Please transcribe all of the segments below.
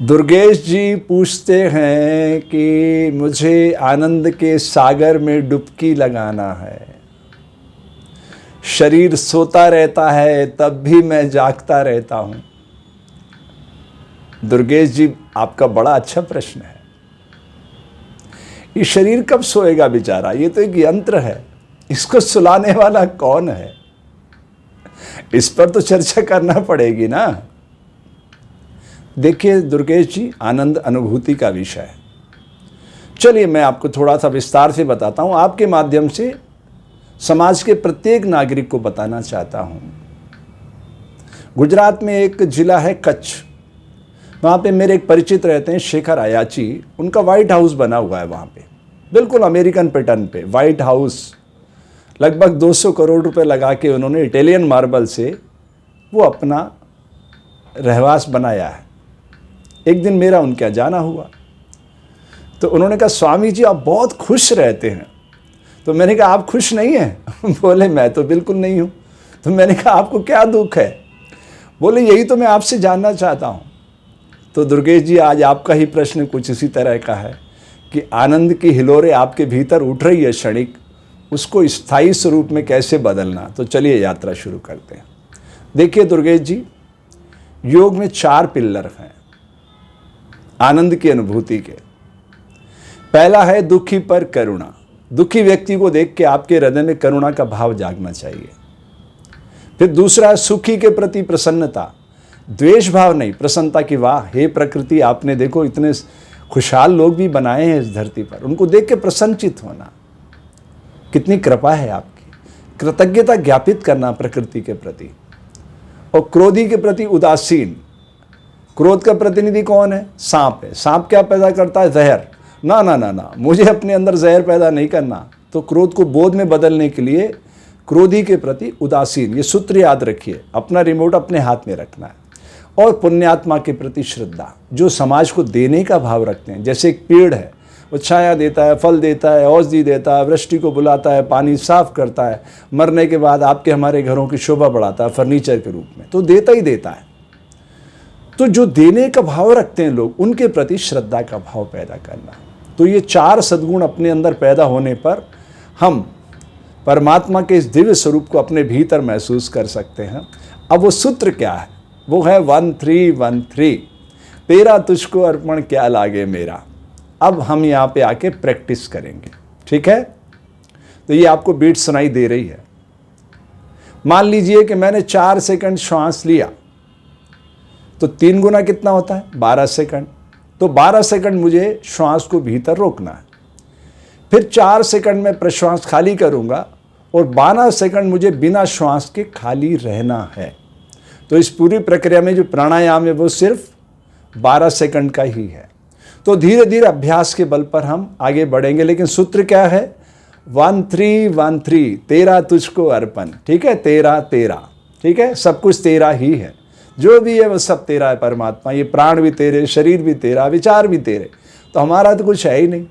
दुर्गेश जी पूछते हैं कि मुझे आनंद के सागर में डुबकी लगाना है। शरीर सोता रहता है तब भी मैं जागता रहता हूं। दुर्गेश जी, आपका बड़ा अच्छा प्रश्न है। ये शरीर कब सोएगा बेचारा? ये तो एक यंत्र है, इसको सुलाने वाला कौन है? इस पर तो चर्चा करना पड़ेगी ना। देखिए दुर्गेश जी, आनंद अनुभूति का विषय है। चलिए मैं आपको थोड़ा सा विस्तार से बताता हूं, आपके माध्यम से समाज के प्रत्येक नागरिक को बताना चाहता हूं। गुजरात में एक जिला है कच्छ, वहाँ पे मेरे एक परिचित रहते हैं शेखर आयाची। उनका व्हाइट हाउस बना हुआ है वहाँ पे, बिल्कुल अमेरिकन पैटर्न पे व्हाइट हाउस। लगभग 200 करोड़ रुपए लगा के उन्होंने इटालियन मार्बल से वो अपना रहवास बनाया है। एक दिन मेरा उनके यहाँ जाना हुआ तो उन्होंने कहा, स्वामी जी आप बहुत खुश रहते हैं। तो मैंने कहा, आप खुश नहीं हैं? बोले, मैं तो बिल्कुल नहीं हूँ। तो मैंने कहा, आपको क्या दुख है? बोले, यही तो मैं आपसे जानना चाहता हूँ। तो दुर्गेश जी, आज आपका ही प्रश्न कुछ इसी तरह का है कि आनंद की हिलोरे आपके भीतर उठ रही है क्षणिक, उसको स्थायी स्वरूप में कैसे बदलना। तो चलिए यात्रा शुरू करते हैं। देखिए दुर्गेश जी, योग में 4 पिल्लर हैं आनंद की अनुभूति के। पहला है दुखी पर करुणा। दुखी व्यक्ति को देख के आपके हृदय में करुणा का भाव जागना चाहिए। फिर दूसरा है सुखी के प्रति प्रसन्नता, द्वेष भाव नहीं, प्रसन्नता की, वाह हे प्रकृति, आपने देखो इतने खुशहाल लोग भी बनाए हैं इस धरती पर, उनको देख के प्रसन्नचित होना, कितनी कृपा है आपकी, कृतज्ञता ज्ञापित करना प्रकृति के प्रति। और क्रोधी के प्रति उदासीन। क्रोध का प्रतिनिधि कौन है? सांप है। सांप क्या पैदा करता है? जहर। ना ना ना ना, मुझे अपने अंदर जहर पैदा नहीं करना। तो क्रोध को बोध में बदलने के लिए क्रोधी के प्रति उदासीन, ये सूत्र याद रखिए, अपना रिमोट अपने हाथ में रखना है। और पुण्यात्मा के प्रति श्रद्धा, जो समाज को देने का भाव रखते हैं। जैसे एक पेड़ है, वो छाया देता है, फल देता है, औषधि देता है, वृष्टि को बुलाता है, पानी साफ करता है, मरने के बाद आपके हमारे घरों की शोभा बढ़ाता है फर्नीचर के रूप में, तो देता ही देता है। तो जो देने का भाव रखते हैं लोग, उनके प्रति श्रद्धा का भाव पैदा करना। तो ये 4 सद्गुण अपने अंदर पैदा होने पर हम परमात्मा के इस दिव्य स्वरूप को अपने भीतर महसूस कर सकते हैं। अब वो सूत्र क्या है? वो है 1313, तेरा तुझको अर्पण क्या लागे मेरा। अब हम यहाँ पे आके प्रैक्टिस करेंगे, ठीक है? तो ये आपको बीट सुनाई दे रही है। मान लीजिए कि मैंने 4 सेकंड श्वास लिया, तो 3 गुना कितना होता है? 12 सेकंड। तो 12 सेकंड मुझे श्वास को भीतर रोकना है। फिर 4 सेकंड में प्रश्वास खाली करूंगा और 12 सेकंड मुझे बिना श्वास के खाली रहना है। तो इस पूरी प्रक्रिया में जो प्राणायाम है वो सिर्फ 12 सेकंड का ही है। तो धीरे धीरे अभ्यास के बल पर हम आगे बढ़ेंगे। लेकिन सूत्र क्या है? 1313, तेरा तुझको अर्पण, ठीक है? तेरा तेरा, ठीक है? सब कुछ तेरा ही है, जो भी है वो सब तेरा है परमात्मा। ये प्राण भी तेरे, शरीर भी तेरा, विचार भी तेरे। तो हमारा तो कुछ है ही नहीं,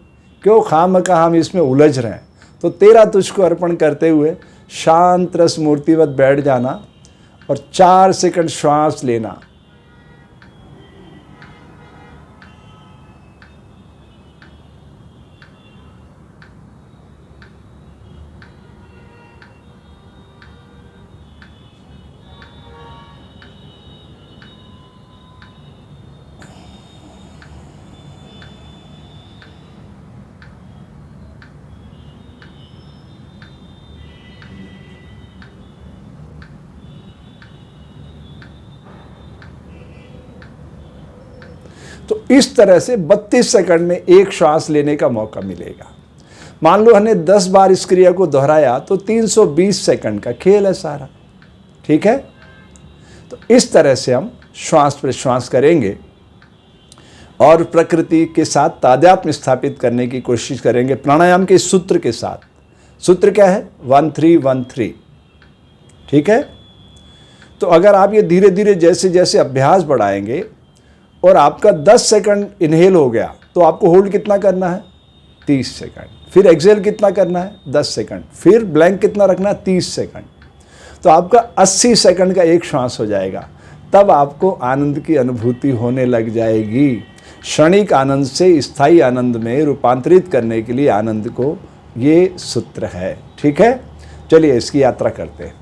क्यों खामखा हम इसमें उलझ रहे हैं? तो तेरा तुझको अर्पण करते हुए शांत रस मूर्तिवत बैठ जाना और 4 सेकंड श्वास लेना। तो इस तरह से 32 सेकंड में एक श्वास लेने का मौका मिलेगा। मान लो हमने 10 बार इस क्रिया को दोहराया तो 320 सेकंड का खेल है सारा, ठीक है? तो इस तरह से हम श्वास प्रश्वास करेंगे और प्रकृति के साथ तादात्म्य स्थापित करने की कोशिश करेंगे प्राणायाम के सूत्र के साथ। सूत्र क्या है? 1313, ठीक है? तो अगर आप ये धीरे धीरे जैसे जैसे अभ्यास बढ़ाएंगे और आपका 10 सेकंड इनहेल हो गया तो आपको होल्ड कितना करना है? 30 सेकंड। फिर एक्सेल कितना करना है? 10 सेकंड। फिर ब्लैंक कितना रखना है? 30 सेकंड। तो आपका 80 सेकंड का एक श्वास हो जाएगा। तब आपको आनंद की अनुभूति होने लग जाएगी। क्षणिक आनंद से स्थायी आनंद में रूपांतरित करने के लिए आनंद को ये सूत्र है। ठीक है, चलिए इसकी यात्रा करते हैं।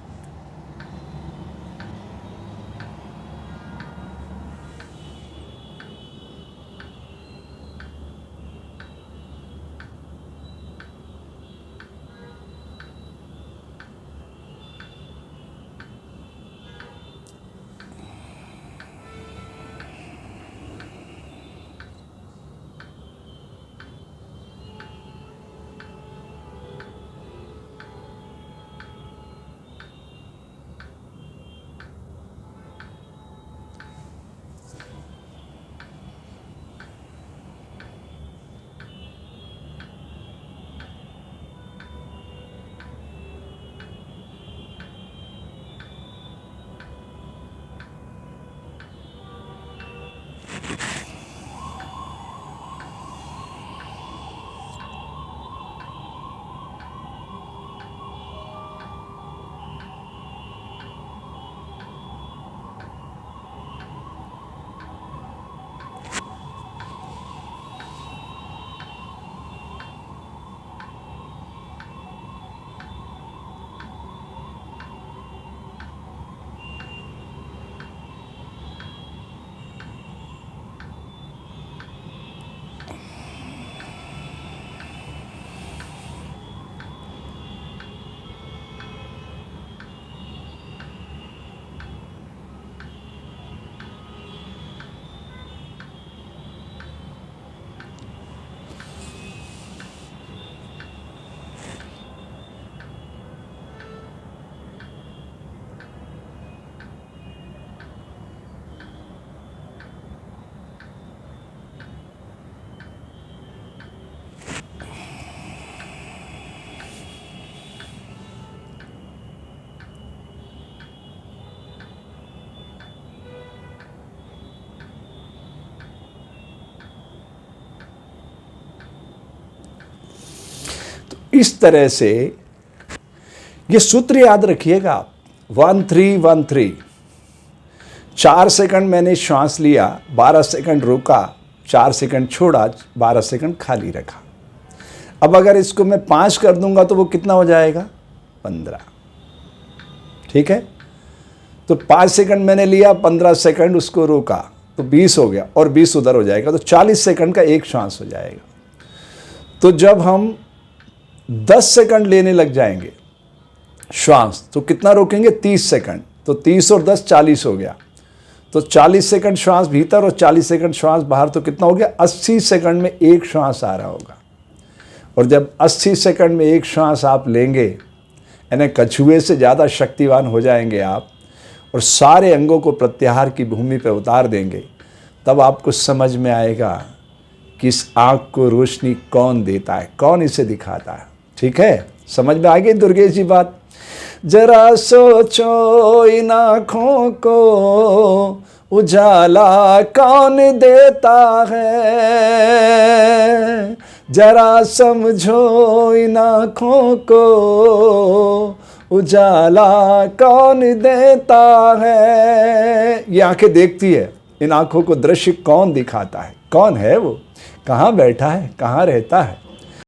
इस तरह से ये सूत्र याद रखिएगा आप, 1313। 4 सेकंड मैंने श्वास लिया, 12 सेकंड रोका, 4 सेकंड छोड़ा, 12 सेकंड खाली रखा। अब अगर इसको मैं 5 कर दूंगा तो वो कितना हो जाएगा? 15। ठीक है, तो 5 सेकंड मैंने लिया, 15 सेकंड उसको रोका तो 20 हो गया, और 20 उधर हो जाएगा, तो 40 सेकंड का एक श्वास हो जाएगा। तो जब हम 10 सेकंड लेने लग जाएंगे श्वास, तो कितना रोकेंगे? 30 सेकंड। तो 30 और 10 40 हो गया, तो 40 सेकंड श्वास भीतर और 40 सेकंड श्वास बाहर, तो कितना हो गया? 80 सेकंड में एक श्वास आ रहा होगा। और जब 80 सेकंड में एक श्वास आप लेंगे, यानी कछुए से ज़्यादा शक्तिवान हो जाएंगे आप, और सारे अंगों को प्रत्याहार की भूमि पर उतार देंगे, तब आपको समझ में आएगा कि इस आँख को रोशनी कौन देता है, कौन इसे दिखाता है। ठीक है, समझ में आ गई दुर्गेश जी बात? जरा सोचो इन आँखों को उजाला कौन देता है, जरा समझो इन आँखों को उजाला कौन देता है। ये आंखें देखती है, इन आँखों को दृश्य कौन दिखाता है? कौन है वो? कहाँ बैठा है? कहाँ रहता है?